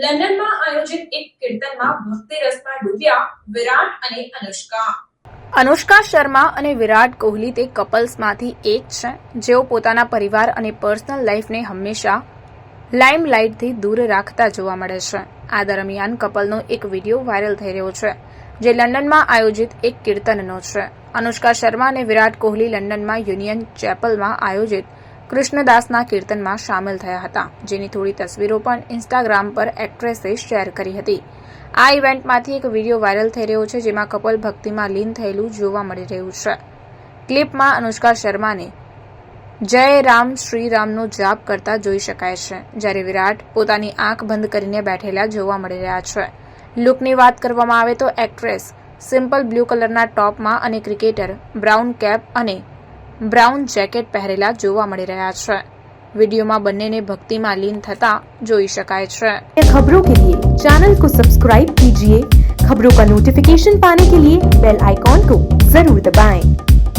લંડનમાં આયોજિત એક કીર્તનમાં ભક્તિ રસમાં ડૂબ્યા વિરાટ અને અનુષ્કા. અનુષ્કા શર્મા અને વિરાટ કોહલી તે કપલ્સમાંથી એક છે જેઓ પોતાના પરિવાર અને પર્સનલ લાઈફને હંમેશા લાઇમલાઇટથી દૂર રાખતા જોવા મળે છે. આ દરમિયાન કપલનો એક વિડીયો વાયરલ થઈ રહ્યો છે જે લંડનમાં આયોજિત એક કીર્તનનો છે. અનુષ્કા શર્મા અને વિરાટ કોહલી લંડનમાં યુનિયન ચેપલમાં આયોજિત કૃષ્ણદાસના કીર્તનમાં સામેલ થયા હતા, જેની થોડી તસવીરો પણ ઇન્સ્ટાગ્રામ પર એક્ટ્રેસે શેર કરી હતી. આ ઇવેન્ટમાંથી એક વિડીયો વાયરલ થઈ રહ્યો છે જેમાં કપલ ભક્તિમાં લીન થયેલું જોવા મળી રહ્યું છે. ક્લિપમાં અનુષ્કા શર્માને જય રામ શ્રી રામનો જાપ કરતા જોઈ શકાય છે, જ્યારે વિરાટ પોતાની આંખ બંધ કરીને બેઠેલા જોવા મળી રહ્યા છે. લુકની વાત કરવામાં આવે તો એક્ટ્રેસ સિમ્પલ બ્લુ કલરના ટોપમાં અને ક્રિકેટર બ્રાઉન કેપ અને બ્રાઉન જેકેટ પહેરેલા જોવા મળી રહ્યા છે. वीडियो में बनने भक्ति में लीन थता जोई शकाय है. खबरों के लिए चैनल को सब्सक्राइब कीजिए. खबरों का नोटिफिकेशन पाने के लिए बेल आइकॉन को जरूर दबाएं.